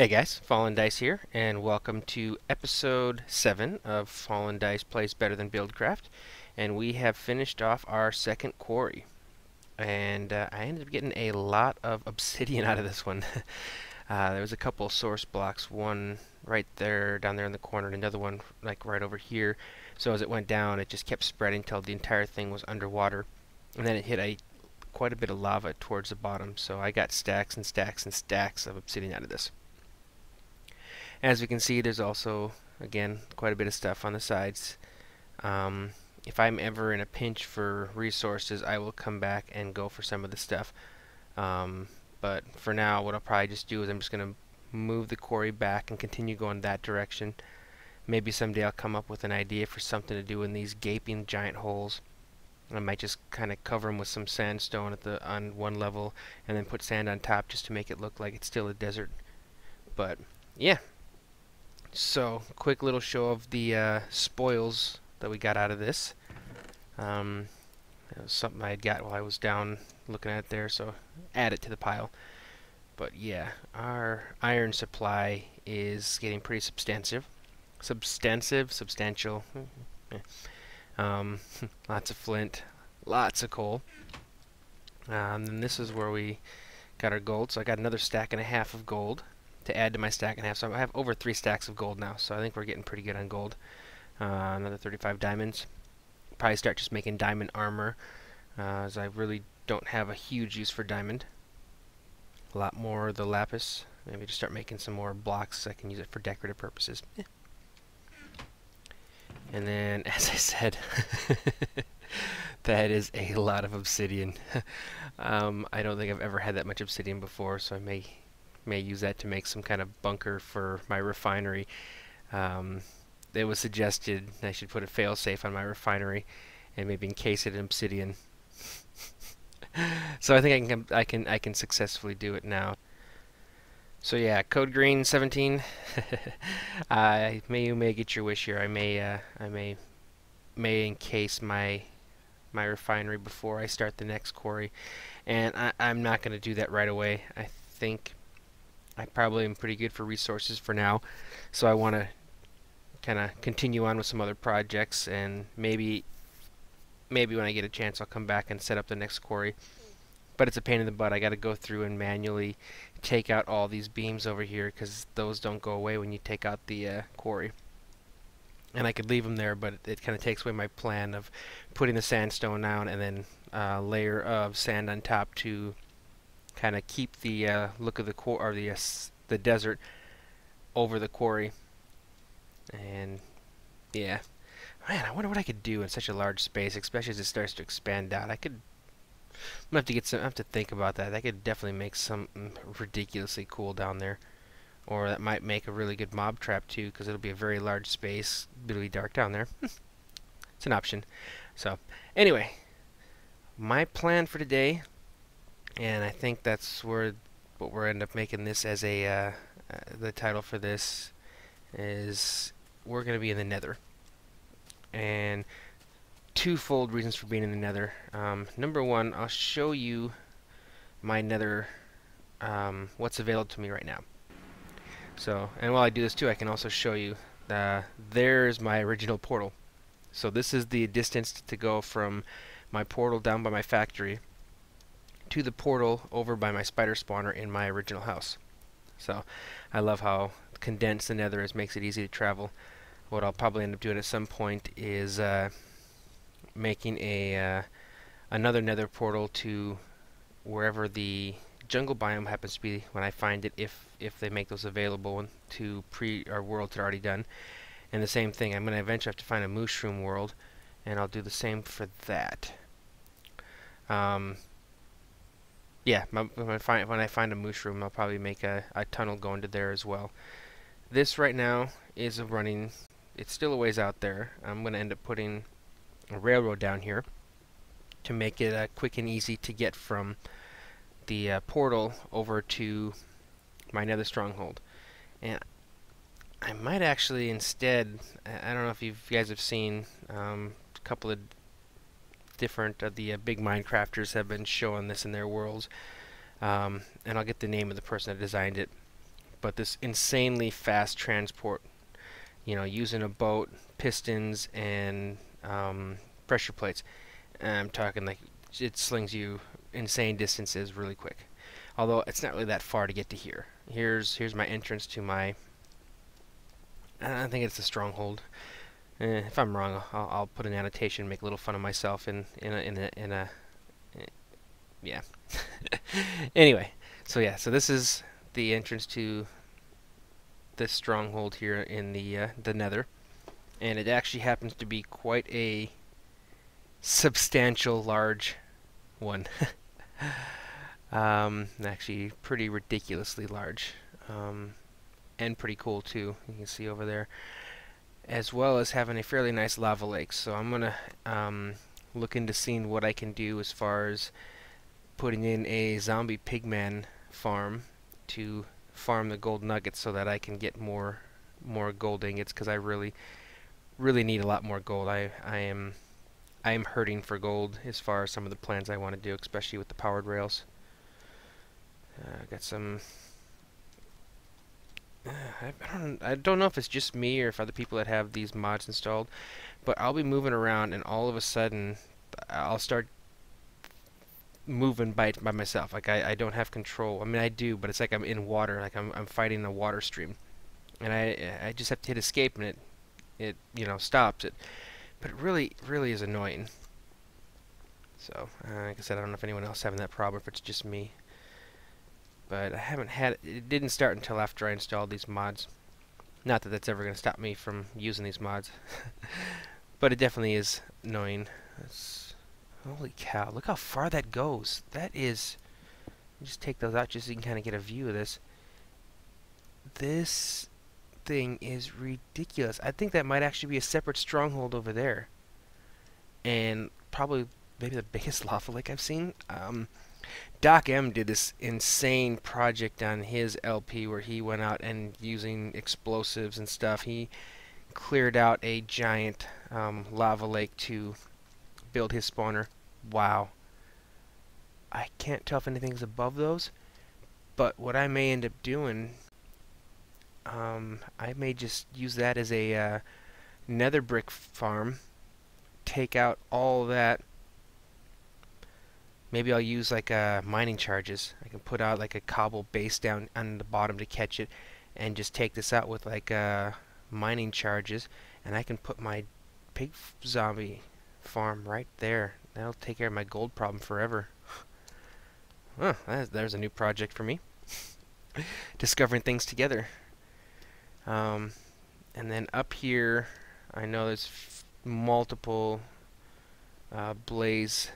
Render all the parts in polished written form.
Hey guys, FallenDice here, and welcome to episode 7 of FallenDice Plays Better Than BuildCraft. And we have finished off our second quarry. And I ended up getting a lot of obsidian out of this one. There was a couple source blocks, one right there, down there in the corner, and another one like right over here. So as it went down, it just kept spreading until the entire thing was underwater. And then it hit quite a bit of lava towards the bottom. So I got stacks and stacks and stacks of obsidian out of this. As we can see, there's also, again, quite a bit of stuff on the sides. If I'm ever in a pinch for resources, I will come back and go for some of the stuff. But for now, what I'll probably just do is I'm just going to move the quarry back and continue going that direction. Maybe someday I'll come up with an idea for something to do in these gaping giant holes. I might just kind of cover them with some sandstone on one level and then put sand on top just to make it look like it's still a desert. But yeah. So, quick little show of the spoils that we got out of this. It was something I had got while I was down looking at it there, so add it to the pile. But yeah, our iron supply is getting pretty substantial. Lots of flint, lots of coal. And then this is where we got our gold. So I got another stack and a half of gold to add to my stack and a half. So I have over 3 stacks of gold now, so I think we're getting pretty good on gold. Another 35 diamonds. Probably start just making diamond armor, as I really don't have a huge use for diamond. A lot more of the lapis. Maybe just start making some more blocks so I can use it for decorative purposes. And then, as I said, that is a lot of obsidian. I don't think I've ever had that much obsidian before, so I may use that to make some kind of bunker for my refinery. It was suggested I should put a failsafe on my refinery and maybe encase it in obsidian. So I think I can successfully do it now. So yeah, code green 17. You may get your wish here. I may encase my refinery before I start the next quarry, and I'm not going to do that right away. I think I probably am pretty good for resources for now, so I want to kind of continue on with some other projects, and maybe when I get a chance I'll come back and set up the next quarry. But it's a pain in the butt. I got to go through and manually take out all these beams over here because those don't go away when you take out the quarry. And I could leave them there, but it kind of takes away my plan of putting the sandstone down and then a layer of sand on top to kind of keep the look of the the desert over the quarry. And yeah, man, I wonder what I could do in such a large space, especially as it starts to expand out. I'm gonna have to think about that. That could definitely make something ridiculously cool down there, or that might make a really good mob trap too, because it'll be a very large space. It'll be dark down there. It's an option. So anyway, my plan for today. And I think that's what we're end up making this as a the title for this is we're going to be in the Nether. And twofold reasons for being in the Nether. Number one, I'll show you my Nether, what's available to me right now. So, and while I do this too, I can also show you there's my original portal. So this is the distance to go from my portal down by my factory to the portal over by my spider spawner in my original house. So I love how condensed the Nether is, makes it easy to travel. What I'll probably end up doing at some point is making another Nether portal to wherever the jungle biome happens to be when I find it, if they make those available to our worlds that are already done. And the same thing, I'm going to eventually have to find a mushroom world, and I'll do the same for that. Yeah, when I find a mushroom, I'll probably make a tunnel going to there as well. This right now is running. It's still a ways out there. I'm going to end up putting a railroad down here to make it quick and easy to get from the portal over to my Nether stronghold. And I might actually instead, I don't know if you guys have seen a couple of different of the big Minecrafters have been showing this in their worlds, and I'll get the name of the person that designed it. but this insanely fast transport, you know, using a boat, pistons, and pressure plates. And I'm talking like it slings you insane distances really quick. Although it's not really that far to get to here. Here's my entrance to my. I think it's a stronghold. If I'm wrong, I'll put an annotation, make a little fun of myself in a yeah. Anyway, so this is the entrance to this stronghold here in the Nether, and it actually happens to be quite a substantial, large one. Actually, pretty ridiculously large, and pretty cool too. You can see over there, as well as having a fairly nice lava lake. So I'm gonna look into seeing what I can do as far as putting in a zombie pigman farm to farm the gold nuggets so that I can get more gold ingots, because I really need a lot more gold. I am hurting for gold as far as some of the plans I want to do, especially with the powered rails. Got some. I don't know if it's just me or if other people that have these mods installed, but I'll be moving around and all of a sudden I'll start moving by myself. Like I don't have control. I mean I do, but it's like I'm in water. Like I'm fighting a water stream, and I just have to hit escape and it you know stops it. But it really is annoying. So like I said, I don't know if anyone else having that problem, if it's just me. But I haven't had it didn't start until after I installed these mods. Not that that's ever going to stop me from using these mods. But it definitely is annoying. Holy cow, look how far that goes. That is... Just take those out just so you can kind of get a view of this. This thing is ridiculous. I think that might actually be a separate stronghold over there. And probably maybe the biggest lava lake I've seen. Doc M did this insane project on his LP where he went out and using explosives and stuff, he cleared out a giant lava lake to build his spawner. Wow. I can't tell if anything's above those, but what I may end up doing, I may just use that as a nether brick farm, take out all that. Maybe I'll use like mining charges. I can put out like a cobble base down on the bottom to catch it, and just take this out with like mining charges, and I can put my pig zombie farm right there. That'll take care of my gold problem forever. Huh, there's a new project for me. Discovering things together. And then up here, I know there's multiple blaze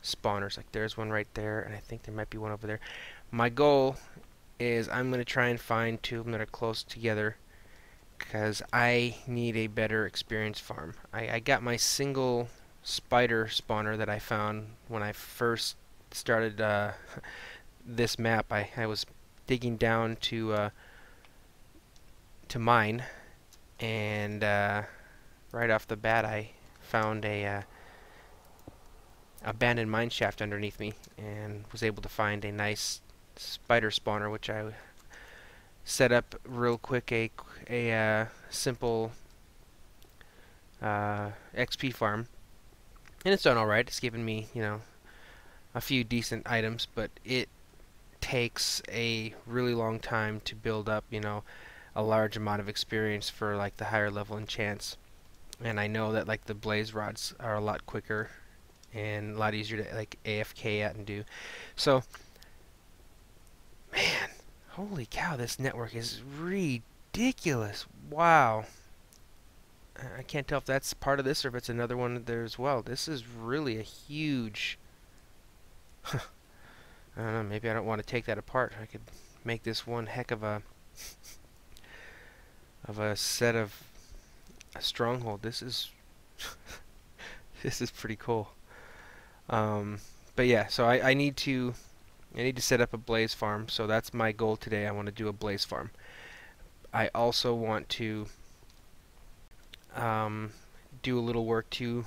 spawners. Like there's one right there, and I think there might be one over there. My goal is I'm going to try and find two of them that are close together, because I need a better experience farm. I got my single spider spawner that I found when I first started this map. I was digging down to mine, and right off the bat I found a abandoned mine shaft underneath me, and was able to find a nice spider spawner, which I set up real quick, a simple XP farm, and it's done alright. It's given me, you know, a few decent items, but it takes a really long time to build up, you know, a large amount of experience for like the higher level enchants. And I know that like the blaze rods are a lot quicker and a lot easier to like AFK at and do. So, man, holy cow, this network is ridiculous. Wow. I can't tell if that's part of this or if it's another one there as well. This is really a huge... I don't know, maybe I don't want to take that apart. I could make this one heck of a set of a stronghold. This is this is pretty cool. But yeah, so I need to set up a blaze farm. So that's my goal today. I want to do a blaze farm. I also want to do a little work to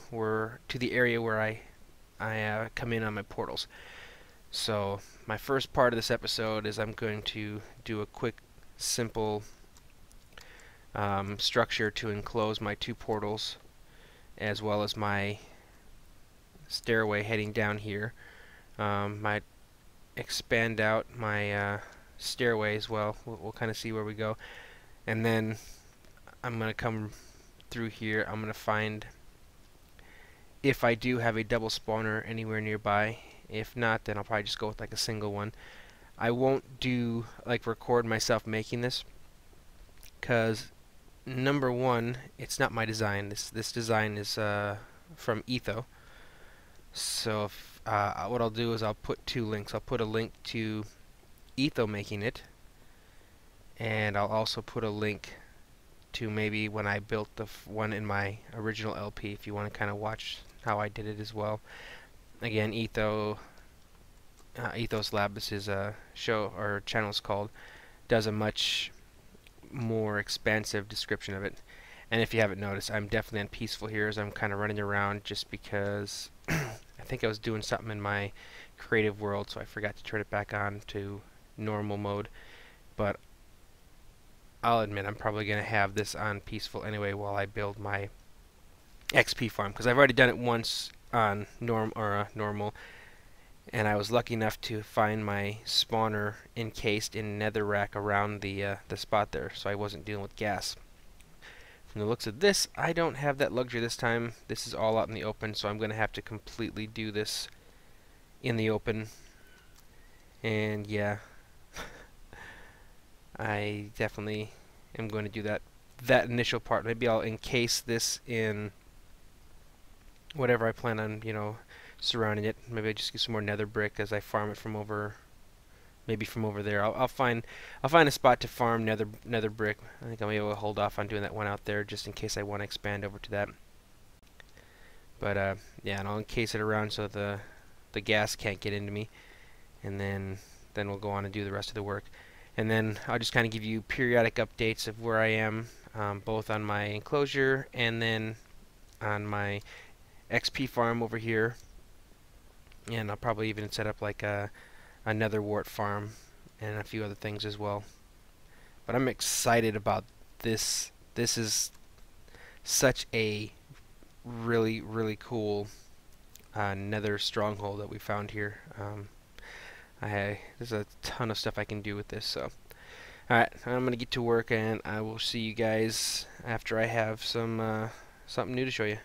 the area where I come in on my portals. So my first part of this episode is I'm going to do a quick simple structure to enclose my two portals, as well as my stairway heading down here. Might expand out my stairway as well. We'll kind of see where we go. And then I'm going to come through here. I'm going to find if I do have a double spawner anywhere nearby. If not, then I'll probably just go with like a single one. I won't do like record myself making this, because number one, it's not my design. This design is from Etho. So if, what I'll do is I'll put two links. I'll put a link to Etho making it, and I'll also put a link to maybe when I built the one in my original LP, if you want to kind of watch how I did it as well. Again, Ethos Lab, this is a show or channel is called, does a much more expansive description of it. And if you haven't noticed, I'm definitely on peaceful here as I'm kind of running around, just because I think I was doing something in my creative world, so I forgot to turn it back on to normal mode. But I'll admit I'm probably going to have this on peaceful anyway while I build my XP farm, because I've already done it once on normal, and I was lucky enough to find my spawner encased in netherrack around the spot there, so I wasn't dealing with gas. From the looks of this, I don't have that luxury this time. This is all out in the open, so I'm going to have to completely do this in the open. And yeah, I definitely am going to do that initial part. Maybe I'll encase this in whatever I plan on, surrounding it. Maybe I just get some more nether brick as I farm it from over, maybe from over there. I'll find a spot to farm nether brick. I think I'll be able to hold off on doing that one out there, just in case I want to expand over to that. But yeah, and I'll encase it around so the gas can't get into me, and then we'll go on and do the rest of the work. And then I'll just kind of give you periodic updates of where I am, both on my enclosure and then on my XP farm over here. And I'll probably even set up like a nether wart farm and a few other things as well. But I'm excited about this. This is such a really, really cool nether stronghold that we found here. There's a ton of stuff I can do with this. So, alright, I'm gonna get to work, and I will see you guys after I have some something new to show you.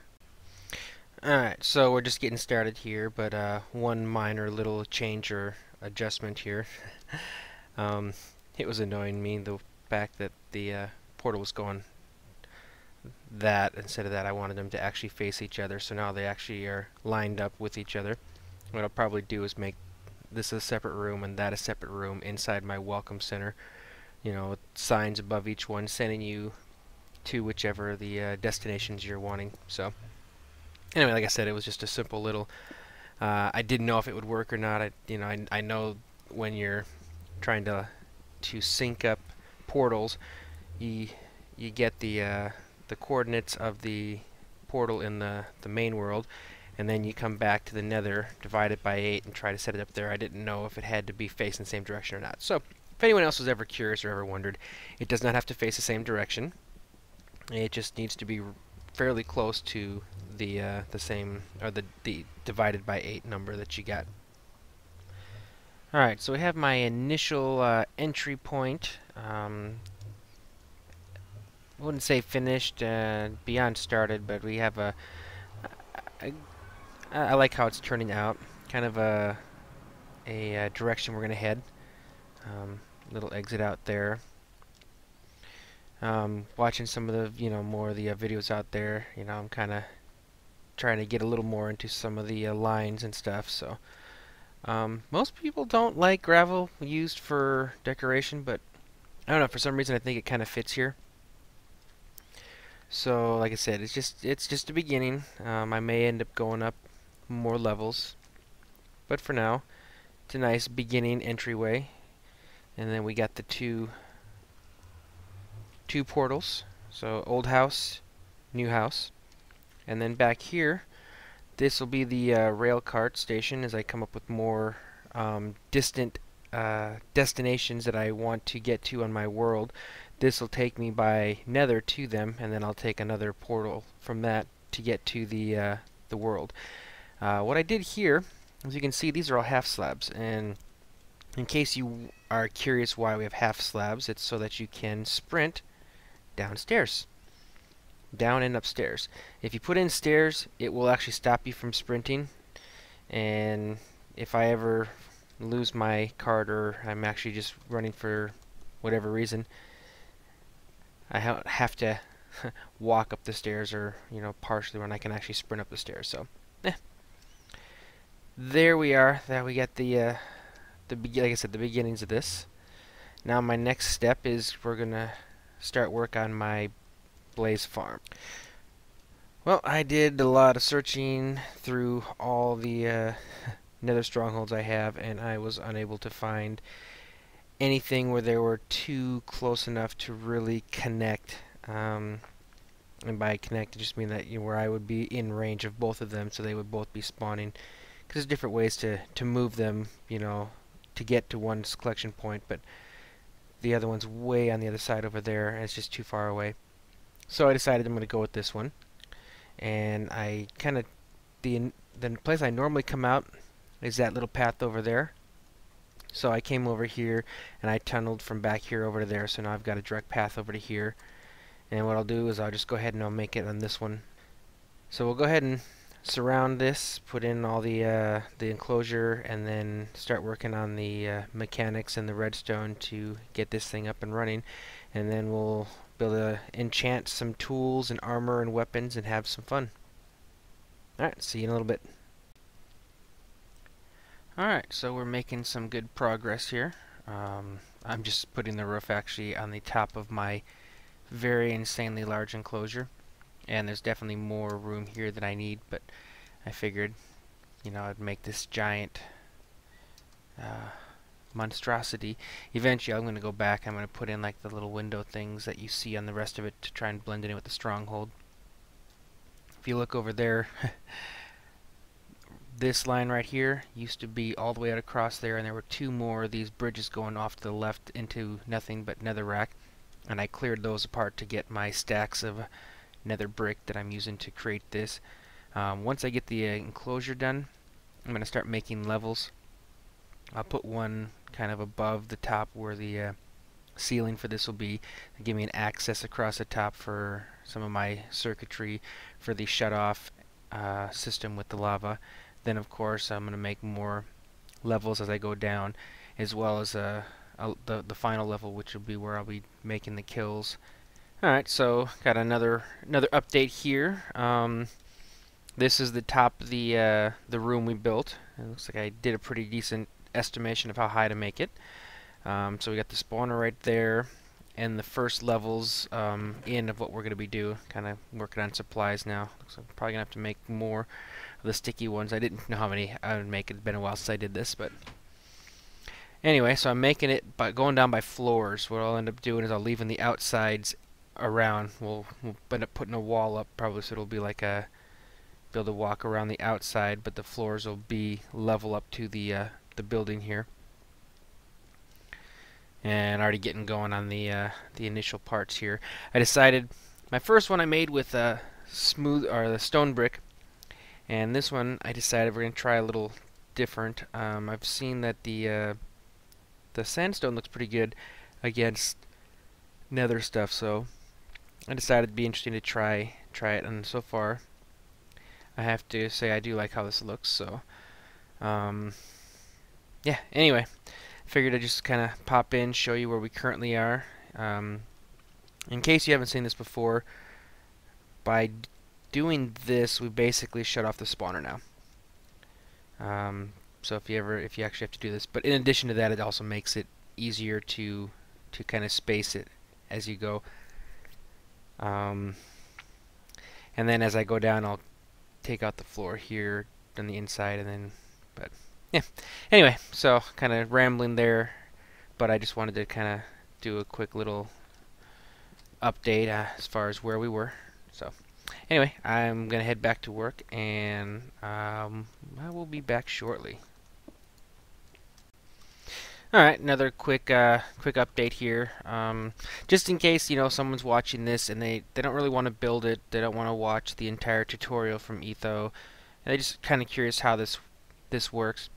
Alright, so we're just getting started here, but one minor little change or adjustment here. It was annoying me, the fact that the portal was going that instead of that. I wanted them to actually face each other, so now they actually are lined up with each other. What I'll probably do is make this a separate room and that a separate room inside my welcome center. With signs above each one sending you to whichever the destinations you're wanting. So anyway, like I said, it was just a simple little. I didn't know if it would work or not. I know when you're trying to sync up portals, you get the coordinates of the portal in the main world, and then you come back to the nether, divide it by 8, and try to set it up there. I didn't know if it had to be facing the same direction or not. So if anyone else was ever curious or ever wondered, it does not have to face the same direction. It just needs to be fairly close to the same, or the divided by 8 number that you got. Alright, so we have my initial entry point. I wouldn't say finished, beyond started, but we have I like how it's turning out. Kind of a direction we're going to head. Little exit out there. Watching some of the, more of the videos out there, I'm kind of trying to get a little more into some of the lines and stuff. So most people don't like gravel used for decoration, but I don't know, for some reason I think it kind of fits here. So like I said, it's just a beginning. I may end up going up more levels, but for now it's a nice beginning entryway. And then we got the two portals, so old house, new house. And then back here, this will be the rail cart station as I come up with more distant destinations that I want to get to on my world, this will take me by Nether to them, and then I'll take another portal from that to get to the world. What I did here, as you can see, these are all half slabs, and in case you are curious why we have half slabs, it's so that you can sprint downstairs, down and upstairs. If you put in stairs, it will actually stop you from sprinting, and if I ever lose my card or I'm actually just running for whatever reason, I have to walk up the stairs, or partially run. I can actually sprint up the stairs. So there we are. That we got like I said, the beginnings of this. Now my next step is we're gonna start work on my blaze farm. Well, I did a lot of searching through all the nether strongholds I have, and I was unable to find anything where they were too close enough to really connect. And by connect, I just mean that where I would be in range of both of them, so they would both be spawning. Because there's different ways to move them, to get to one's collection point, but the other one's way on the other side over there, and it's just too far away. So I decided I'm going to go with this one, and I kind of the place I normally come out is that little path over there. So I came over here and I tunneled from back here over to there, so now I've got a direct path over to here. And what I'll do is I'll just go ahead and I'll make it on this one. So we'll go ahead and surround this, put in all the enclosure, and then start working on the mechanics and the redstone to get this thing up and running. And then we'll enchant some tools and armor and weapons and have some fun. Alright, see you in a little bit. Alright, so we're making some good progress here. I'm just putting the roof actually on the top of my very insanely large enclosure, and there's definitely more room here than I need, but I figured I'd make this giant monstrosity. Eventually I'm going to go back, I'm going to put in like the little window things that you see on the rest of it to try and blend it in with the stronghold. If you look over there, this line right here used to be all the way out across there, and there were two more of these bridges going off to the left into nothing but netherrack, and I cleared those apart to get my stacks of nether brick that I'm using to create this. Once I get the enclosure done, I'm going to start making levels. I'll put one kind of above the top where the ceiling for this will be, to give me an access across the top for some of my circuitry for the shut-off system with the lava. Then of course I'm going to make more levels as I go down, as well as the final level, which will be where I'll be making the kills. Alright, so got another update here. This is the top of the room we built. It looks like I did a pretty decent estimation of how high to make it. So we got the spawner right there, and the first levels in of what we're going to be doing. Kind of working on supplies now. Looks like I'm probably going to have to make more of the sticky ones. I didn't know how many I would make. It's been a while since I did this, but anyway, so I'm making it by going down by floors. What I'll end up doing is I'll leave the outsides around. We'll end up putting a wall up probably, so it'll be like be able to walk around the outside, but the floors will be level up to the building here. And already getting going on the initial parts here. I decided my first one I made with the stone brick, and this one I decided we're going to try a little different. I've seen that the sandstone looks pretty good against nether stuff, so I decided it'd be interesting to try it. And so far, I have to say I do like how this looks. So yeah. Anyway, figured I'd just kind of pop in, show you where we currently are. In case you haven't seen this before, by doing this, we basically shut off the spawner now. So if you actually have to do this, but in addition to that, it also makes it easier to kind of space it as you go. And then as I go down, I'll take out the floor here on the inside, and then, but yeah. Anyway, so kind of rambling there, but I just wanted to kind of do a quick little update as far as where we were. So anyway, I'm gonna head back to work, and I will be back shortly. All right, another quick update here. Just in case someone's watching this and they don't really want to build it, they don't want to watch the entire tutorial from Etho, and they just kind of curious how this works.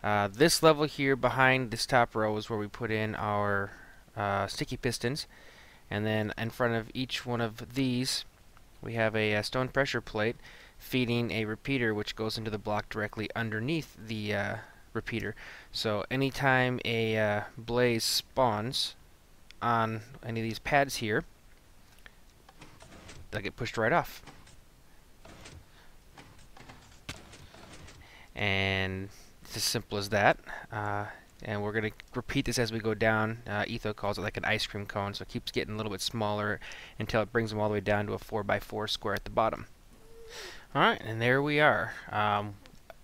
This level here behind this top row is where we put in our sticky pistons, and then in front of each one of these we have a stone pressure plate feeding a repeater which goes into the block directly underneath the repeater. So anytime a blaze spawns on any of these pads here, they'll get pushed right off. And it's as simple as that. And we're going to repeat this as we go down. Etho calls it like an ice cream cone, so it keeps getting a little bit smaller until it brings them all the way down to a 4x4 square at the bottom. Alright, and there we are.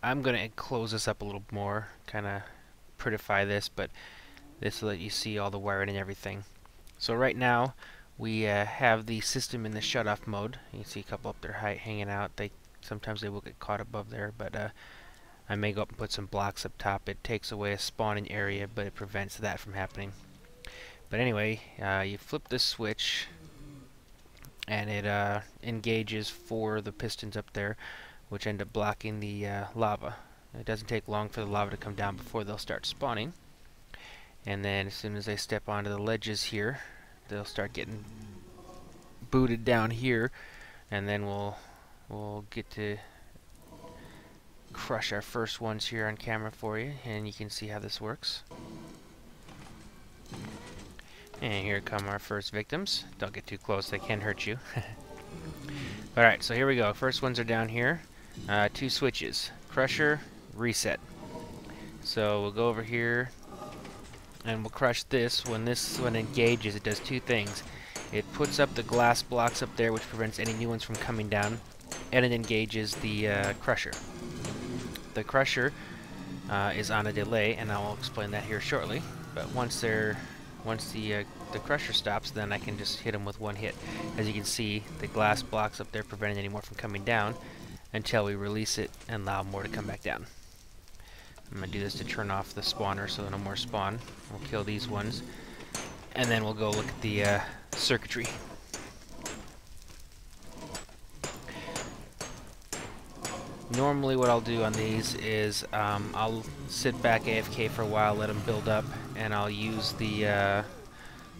I'm going to close this up a little more, kind of prettify this, but this will let you see all the wiring and everything. So right now we have the system in the shut-off mode. You can see a couple up there hanging out. Sometimes they will get caught above there, but I may go up and put some blocks up top. It takes away a spawning area, but it prevents that from happening. But anyway, you flip this switch and it engages for the pistons up there, which end up blocking the lava. It doesn't take long for the lava to come down before they'll start spawning. And then as soon as they step onto the ledges here, they'll start getting booted down here, and then we'll get to crush our first ones here on camera for you, and you can see how this works. And here come our first victims. Don't get too close, they can hurt you. Alright, so here we go. First ones are down here. 2 switches. Crusher, reset. So we'll go over here and we'll crush this. When this one engages, it does 2 things. It puts up the glass blocks up there, which prevents any new ones from coming down, and it engages the crusher. The crusher is on a delay, and I will explain that here shortly. But once the crusher stops, then I can just hit them with one hit. As you can see, the glass blocks up there preventing any more from coming down until we release it and allow more to come back down. I'm going to do this to turn off the spawner so no more spawn. We'll kill these ones, and then we'll go look at the circuitry. Normally what I'll do on these is I'll sit back AFK for a while, let them build up, and I'll use the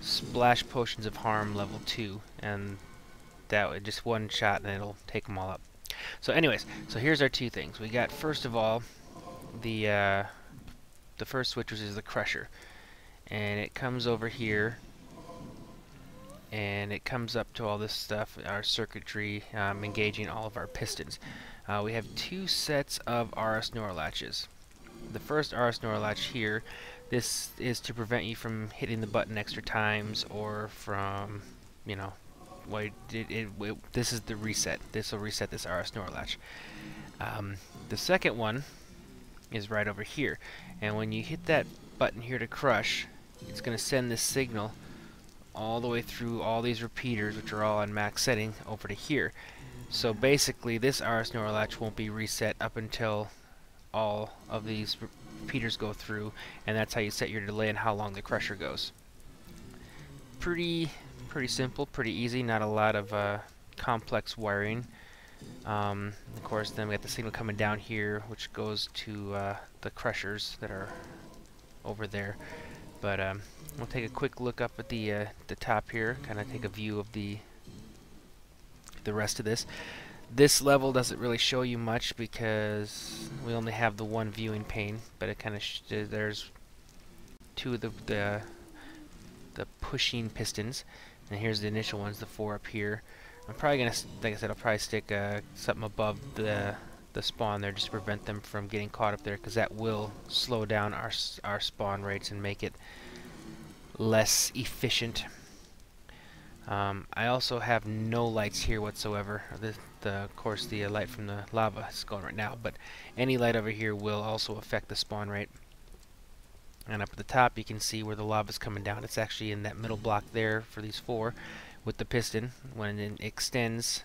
Splash Potions of Harm level 2, and that would just one shot and it'll take them all up. So anyways, so here's our 2 things. We got, first of all, the first switch, which is the crusher, and it comes over here and it comes up to all this stuff, our circuitry, engaging all of our pistons. We have 2 sets of RS NOR latches. The first RS NOR latch here, this is to prevent you from hitting the button extra times, or from, this is the reset. This will reset this RS NOR latch. The second one is right over here, and when you hit that button here to crush, it's going to send this signal all the way through all these repeaters, which are all on max setting, over to here. So basically this RS NOR latch won't be reset up until all of these repeaters go through, and that's how you set your delay and how long the crusher goes. Pretty simple, pretty easy, not a lot of complex wiring. Of course, then we got the signal coming down here, which goes to the crushers that are over there. But we'll take a quick look up at the top here, kind of take a view of the rest of this. This level doesn't really show you much because we only have the one viewing pane, but it kind of there's 2 of the pushing pistons, and here's the initial ones, the 4 up here. I'm probably gonna, like I said, I'll probably stick something above the spawn there just to prevent them from getting caught up there, because that will slow down our spawn rates and make it less efficient. I also have no lights here whatsoever. Of course, the light from the lava is going right now, but any light over here will also affect the spawn rate. And up at the top, you can see where the lava is coming down. It's actually in that middle block there for these 4 with the piston. When it extends,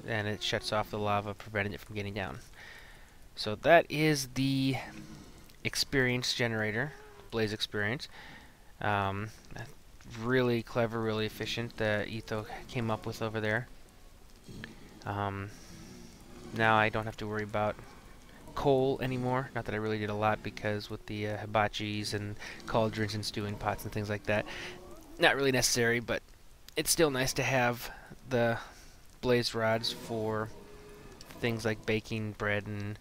and it shuts off the lava, preventing it from getting down. So that is the experience generator. blaze experience. Really clever, really efficient that Etho came up with over there. Now I don't have to worry about coal anymore. Not that I really did a lot, because with the hibachis and cauldrons and stewing pots and things like that, not really necessary, but it's still nice to have the blaze rods for things like baking bread and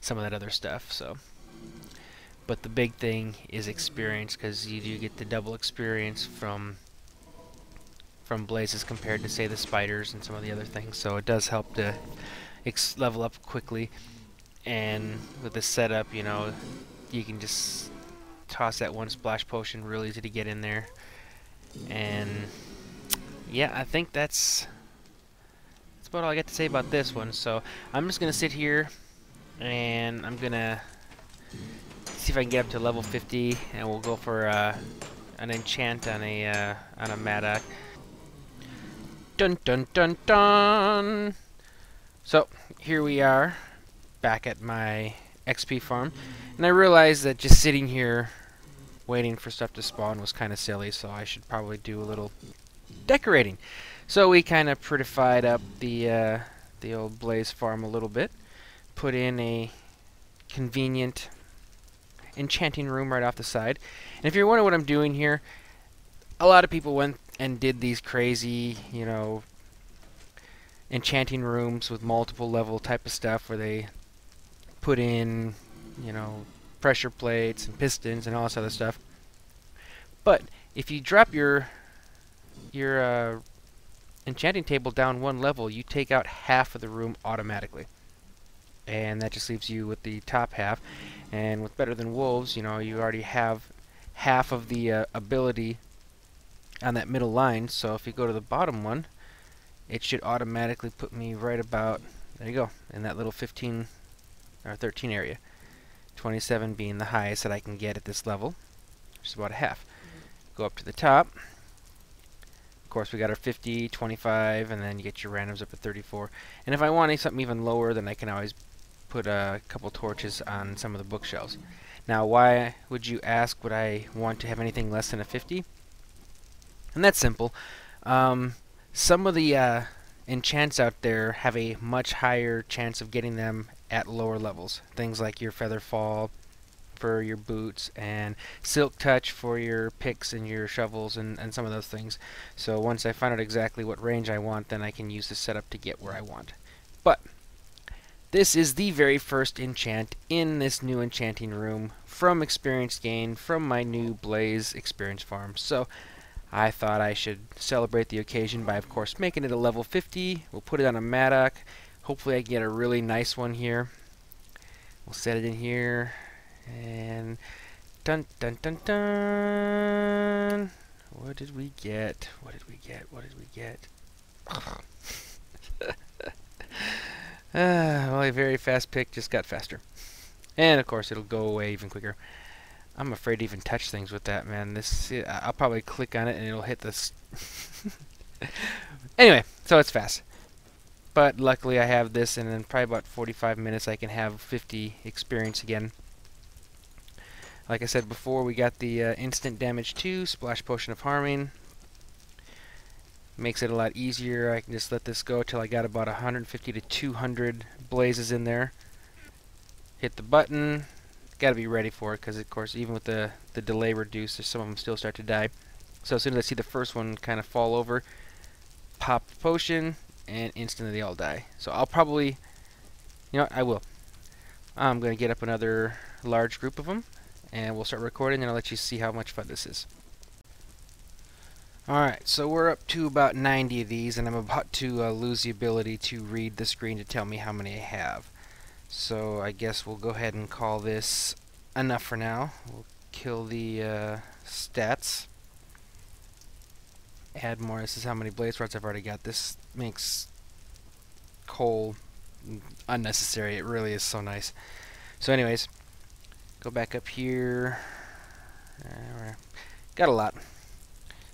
some of that other stuff. So, but the big thing is experience, because you do get the double experience from blazes compared to, say, the spiders and some of the other things. So it does help to level up quickly. And with the setup, you know, you can just toss that one splash potion, real easy to get in there. And yeah, I think that's about all I got to say about this one. So I'm just gonna sit here and I'm gonna see if I can get up to level 50, and we'll go for an enchant on a Maddock. Dun dun dun dun. So here we are, back at my XP farm, and I realized that just sitting here waiting for stuff to spawn was kind of silly, so I should probably do a little decorating. So we kind of prettified up the old blaze farm a little bit, put in a convenient enchanting room right off the side. And if you're wondering what I'm doing here, a lot of people went and did these crazy, you know, enchanting rooms with multiple level type of stuff where they put in, you know, pressure plates and pistons and all this other stuff. But if you drop your enchanting table down one level, you take out half of the room automatically, and that just leaves you with the top half. And with Better Than Wolves, you know, you already have half of the ability on that middle line. So if you go to the bottom one, it should automatically put me right about, there you go, in that little 15 or 13 area. 27 being the highest that I can get at this level, which is about a half. Go up to the top. Of course, we got our 50, 25, and then you get your randoms up at 34. And if I want something even lower, then I can always put a couple torches on some of the bookshelves. Now, why would you ask, would I want to have anything less than a 50? And that's simple. Some of the enchants out there have a much higher chance of getting them at lower levels. Things like your Feather Fall for your boots, and Silk Touch for your picks and your shovels, and some of those things. So once I find out exactly what range I want, then I can use the setup to get where I want. But this is the very first enchant in this new enchanting room from experience gain from my new Blaze experience farm. So I thought I should celebrate the occasion by, of course, making it a level 50. We'll put it on a Maddock. Hopefully I can get a really nice one here. We'll set it in here, and dun dun dun dun. What did we get? What did we get? What did we get? Well, a very fast pick just got faster. And of course it'll go away even quicker. I'm afraid to even touch things with that, man. I'll probably click on it and it'll hit this. Anyway, so it's fast. But luckily I have this, and in probably about 45 minutes I can have 50 experience again. Like I said before, we got the instant damage 2, splash potion of harming. Makes it a lot easier. I can just let this go till I got about 150 to 200 blazes in there. Hit the button. Gotta be ready for it, because of course even with the delay reduced, some of them still start to die. So as soon as I see the first one kind of fall over, pop the potion, and instantly they all die. So I'll probably, you know what, I will. I'm going to get up another large group of them, and we'll start recording, and I'll let you see how much fun this is. Alright, so we're up to about 90 of these, and I'm about to lose the ability to read the screen to tell me how many I have. So I guess we'll go ahead and call this enough for now. We'll kill the stats. Add more. This is how many blaze rods I've already got. This makes coal unnecessary. It really is so nice. So anyways, go back up here. Got a lot.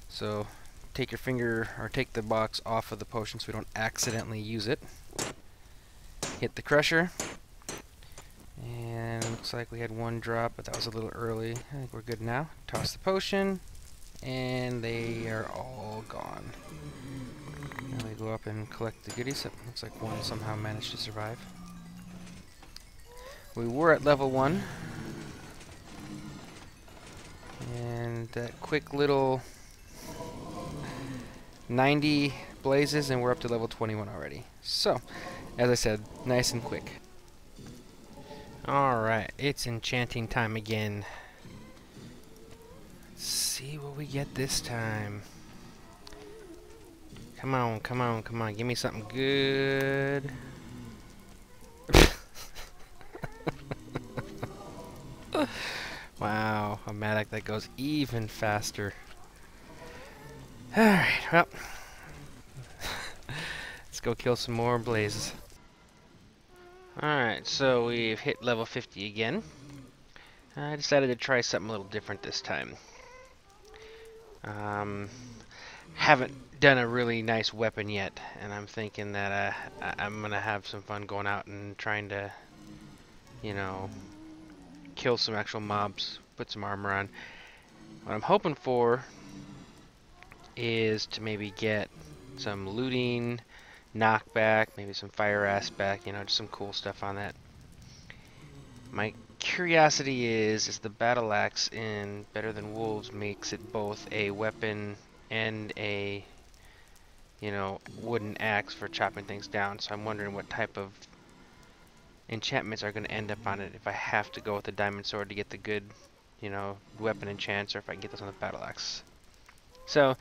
So take your finger, or take the box off of the potion so we don't accidentally use it. Hit the crusher. And looks like we had one drop, but that was a little early. I think we're good now. Toss the potion, and they are all gone. Now we go up and collect the goodies. It looks like one somehow managed to survive. We were at level 1. And that quick little 90 blazes, and we're up to level 21 already. So, as I said, nice and quick. Alright, it's enchanting time again. Let's see what we get this time. Come on, come on, come on. Give me something good. Wow, a Matic that goes even faster. Alright, well. Let's go kill some more blazes. Alright, so we've hit level 50 again. I decided to try something a little different this time. Haven't done a really nice weapon yet, and I'm thinking that I'm gonna have some fun going out and trying to, you know, kill some actual mobs, put some armor on. What I'm hoping for is to maybe get some looting, knockback, maybe some fire aspect, you know, just some cool stuff on that. My curiosity is the battle axe in Better Than Wolves makes it both a weapon and a, you know, wooden axe for chopping things down. So I'm wondering what type of enchantments are going to end up on it if I have to go with the diamond sword to get the good, you know, weapon enchants, or if I can get those on the battle axe. So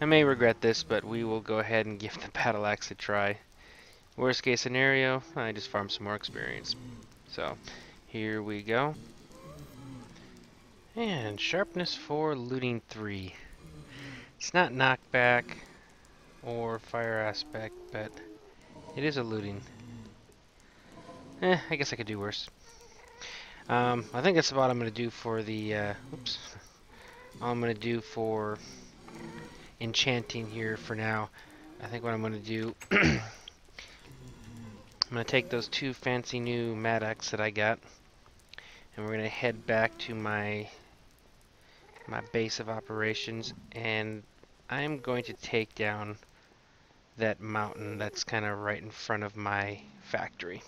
I may regret this, but we will go ahead and give the battle axe a try. Worst case scenario, I just farm some more experience. So here we go. And sharpness 4, looting 3. It's not knockback or fire aspect, but it is a looting. I guess I could do worse. I think that's about what I'm going to do for the, oops. All I'm going to do for enchanting here for now. I think what I'm going to do, I'm going to take those 2 fancy new Maddox that I got, and we're going to head back to my base of operations, and I'm going to take down that mountain that's kind of right in front of my factory.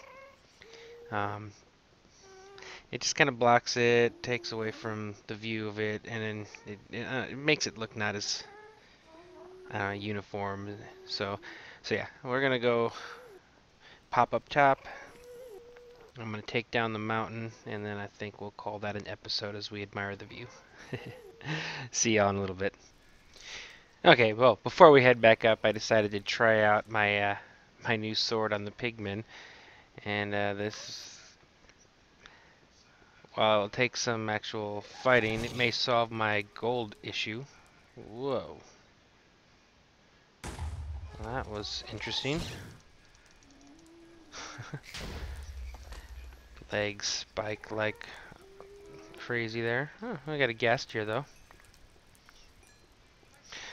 It just kind of blocks it, takes away from the view of it, and then it makes it look not as uniform. So yeah, we're gonna go pop up top. I'm gonna take down the mountain, and then I think we'll call that an episode as we admire the view. See y'all in a little bit. Okay, well, before we head back up, I decided to try out my my new sword on the pigmen, and this, while it'll take some actual fighting, it may solve my gold issue. Whoa. That was interesting. Legs spike like crazy there. Oh, I got a ghast here though.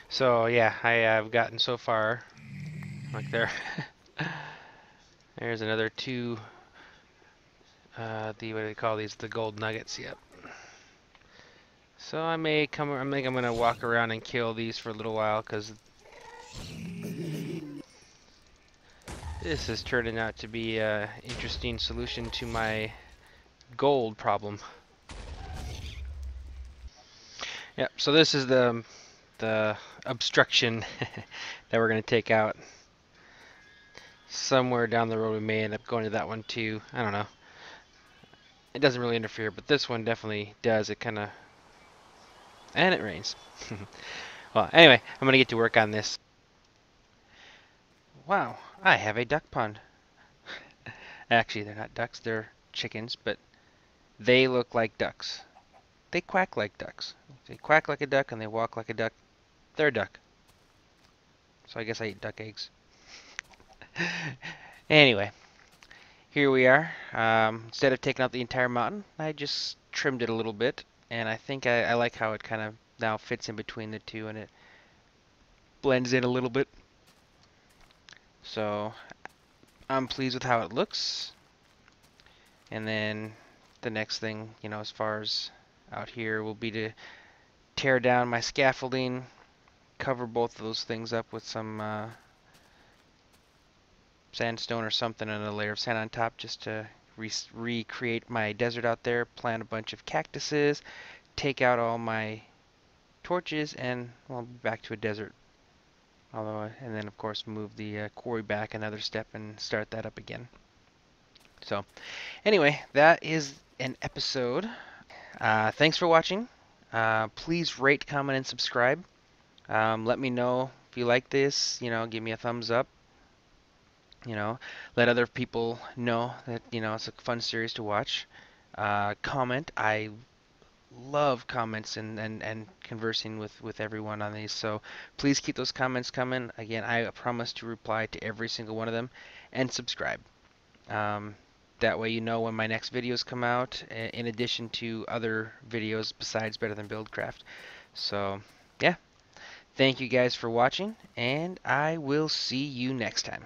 So yeah, I've gotten so far, like there. There's another 2. What do they call these? The gold nuggets. Yep. So I think I'm gonna walk around and kill these for a little while, because this is turning out to be an interesting solution to my gold problem. Yep. So this is the obstruction that we're gonna take out. Somewhere down the road we may end up going to that one too. I don't know. It doesn't really interfere, but this one definitely does. It kind of... And it rains. Well, anyway, I'm going to get to work on this. Wow, I have a duck pond. Actually, they're not ducks, they're chickens, but they look like ducks. They quack like ducks. They quack like a duck and they walk like a duck. They're a duck. So I guess I eat duck eggs. Anyway, here we are. Instead of taking out the entire mountain, I just trimmed it a little bit, and I think I like how it kind of now fits in between the two, and it blends in a little bit. So I'm pleased with how it looks. And then the next thing, as far as out here, will be to tear down my scaffolding, cover both of those things up with some sandstone or something, and a layer of sand on top, just to recreate my desert out there, plant a bunch of cactuses, take out all my torches, and we'll be back to a desert. And then of course move the quarry back another step and start that up again. So anyway, that is an episode. Thanks for watching. Please rate, comment, and subscribe. Let me know if you like this. Give me a thumbs up. Let other people know that it's a fun series to watch. Comment. I love comments and conversing with everyone on these. So please keep those comments coming. Again, I promise to reply to every single one of them, and subscribe. That way you know when my next videos come out, in addition to other videos besides Better Than BuildCraft. So yeah, thank you guys for watching, and I will see you next time.